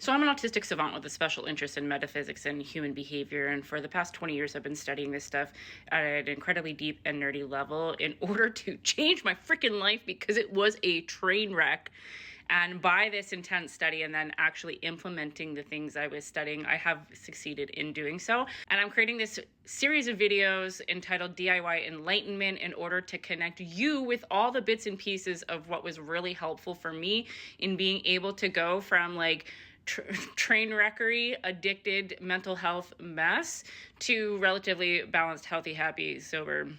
So I'm an autistic savant with a special interest in metaphysics and human behavior. And for the past 20 years, I've been studying this stuff at an incredibly deep and nerdy level in order to change my freaking life because it was a train wreck. And by this intense study and then actually implementing the things I was studying, I have succeeded in doing so. And I'm creating this series of videos entitled DIY Enlightenment in order to connect you with all the bits and pieces of what was really helpful for me in being able to go from like train wreckery, addicted mental health mess to relatively balanced, healthy, happy, sober,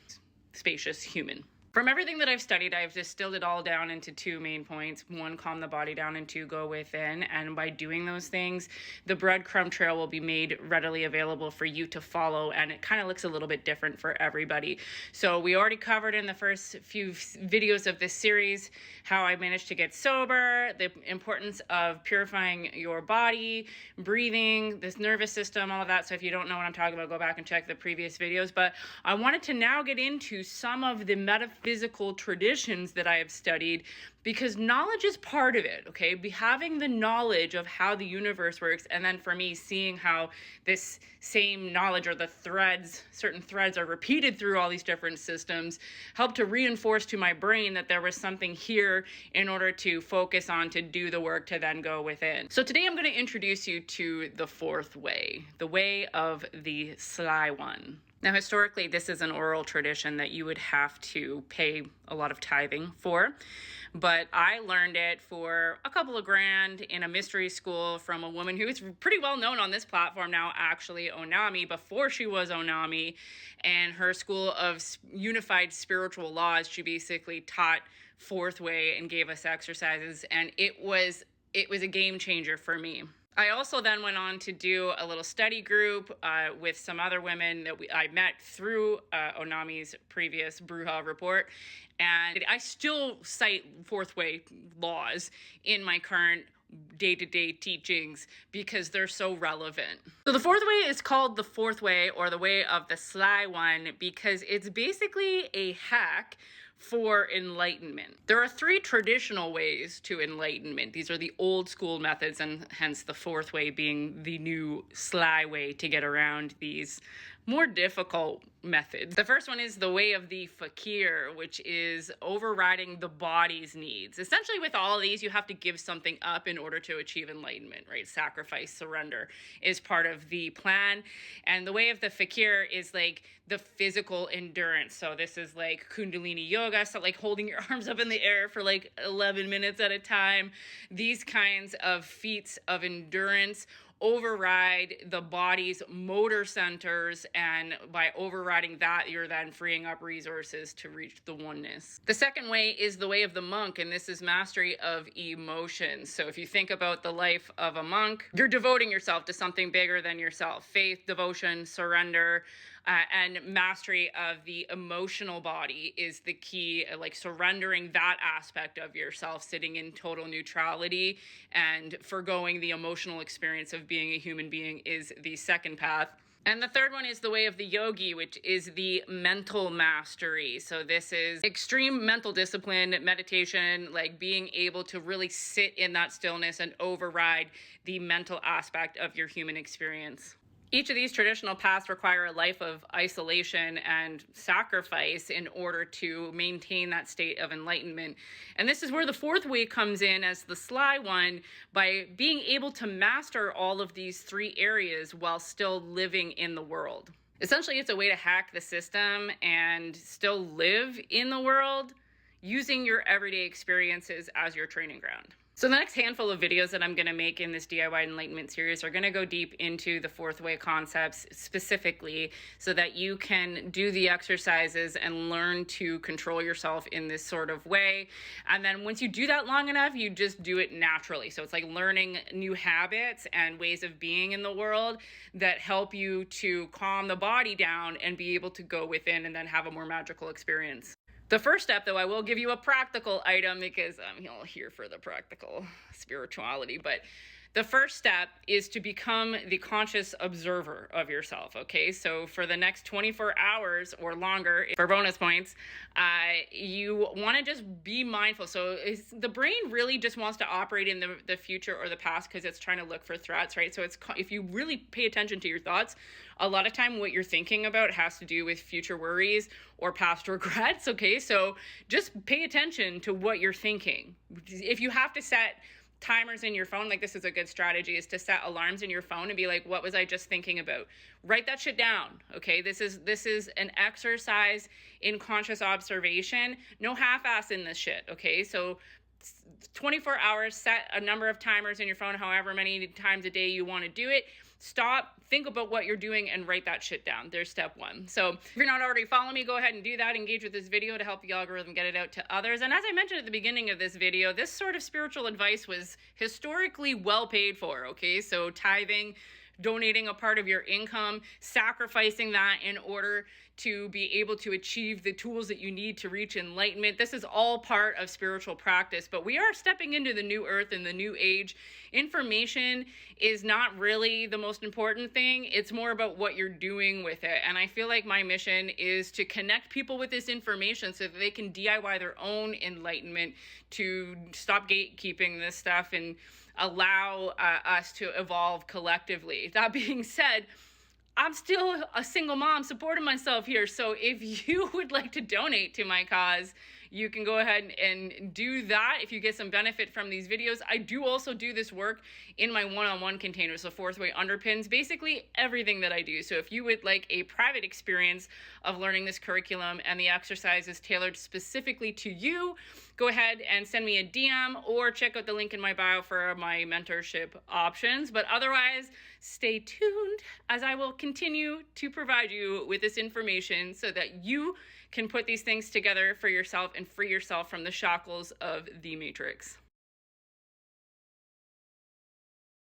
spacious human. From everything that I've studied, I've distilled it all down into two main points. One, calm the body down, and two, go within. And by doing those things, the breadcrumb trail will be made readily available for you to follow. And it kind of looks a little bit different for everybody. So we already covered in the first few videos of this series how I managed to get sober, the importance of purifying your body, breathing, this nervous system, all of that. So if you don't know what I'm talking about, go back and check the previous videos. But I wanted to now get into some of the metaphysical traditions that I have studied, because knowledge is part of it, okay? Having the knowledge of how the universe works, and then for me, seeing how this same knowledge or the threads, certain threads are repeated through all these different systems, helped to reinforce to my brain that there was something here in order to focus on, to do the work, to then go within. So today I'm going to introduce you to the fourth way, the way of the sly one. Now, historically, this is an oral tradition that you would have to pay a lot of tithing for, but I learned it for a couple of grand in a mystery school from a woman who is pretty well known on this platform now, actually, Onami, before she was Onami, and her school of unified spiritual laws. She basically taught fourth way and gave us exercises, and it was a game changer for me. I also then went on to do a little study group with some other women that I met through Onami's previous Bruja report. And I still cite fourth way laws in my current day-to-day teachings because they're so relevant. So the fourth way is called the fourth way, or the way of the sly one, because it's basically a hack for enlightenment. There are three traditional ways to enlightenment. These are the old school methods, and hence the fourth way being the new sly way to get around these more difficult methods. The first one is the way of the fakir, which is overriding the body's needs. Essentially, with all of these, you have to give something up in order to achieve enlightenment, right? Sacrifice, surrender is part of the plan. And the way of the fakir is like the physical endurance. So this is like Kundalini yoga, so like holding your arms up in the air for like 11 minutes at a time. These kinds of feats of endurance override the body's motor centers, and by overriding that, you're then freeing up resources to reach the oneness. The second way is the way of the monk, and this is mastery of emotions. So if you think about the life of a monk, you're devoting yourself to something bigger than yourself. Faith, devotion, surrender, and mastery of the emotional body is the key, like surrendering that aspect of yourself, sitting in total neutrality and forgoing the emotional experience of being a human being is the second path. And the third one is the way of the yogi, which is the mental mastery. So this is extreme mental discipline, meditation, like being able to really sit in that stillness and override the mental aspect of your human experience. Each of these traditional paths require a life of isolation and sacrifice in order to maintain that state of enlightenment. And this is where the fourth way comes in as the sly one, by being able to master all of these three areas while still living in the world. Essentially, it's a way to hack the system and still live in the world using your everyday experiences as your training ground. So the next handful of videos that I'm going to make in this DIY Enlightenment series are going to go deep into the fourth way concepts specifically, so that you can do the exercises and learn to control yourself in this sort of way. And then once you do that long enough, you just do it naturally. So it's like learning new habits and ways of being in the world that help you to calm the body down and be able to go within and then have a more magical experience. The first step, though, I will give you a practical item because I'm here for the practical spirituality, but The first step is to become the conscious observer of yourself, okay? So for the next 24 hours or longer, for bonus points, you want to just be mindful. So the brain really just wants to operate in the future or the past because it's trying to look for threats, right? So if you really pay attention to your thoughts, a lot of time what you're thinking about has to do with future worries or past regrets, okay? So just pay attention to what you're thinking. If you have to set timers in your phone, like this is a good strategy, is to set alarms in your phone and be like, what was I just thinking about? Write that shit down, okay? This is an exercise in conscious observation. No half-ass in this shit, okay? So 24 hours, set a number of timers in your phone, however many times a day you want to do it. Stop, think about what you're doing, and write that shit down. There's step one. So if you're not already following me, go ahead and do that. Engage with this video to help the algorithm get it out to others. And as I mentioned at the beginning of this video, this sort of spiritual advice was historically well paid for, okay? So tithing, donating a part of your income, sacrificing that in order to be able to achieve the tools that you need to reach enlightenment. This is all part of spiritual practice, but we are stepping into the new earth and the new age. Information is not really the most important thing. It's more about what you're doing with it. And I feel like my mission is to connect people with this information so that they can DIY their own enlightenment, to stop gatekeeping this stuff and allow us to evolve collectively. That being said, I'm still a single mom supporting myself here. So if you would like to donate to my cause, you can go ahead and do that if you get some benefit from these videos. I do also do this work in my one-on-one containers, so fourth way underpins basically everything that I do. So if you would like a private experience of learning this curriculum and the exercises tailored specifically to you, go ahead and send me a DM or check out the link in my bio for my mentorship options. But otherwise, stay tuned as I will continue to provide you with this information so that you can put these things together for yourself and free yourself from the shackles of the matrix.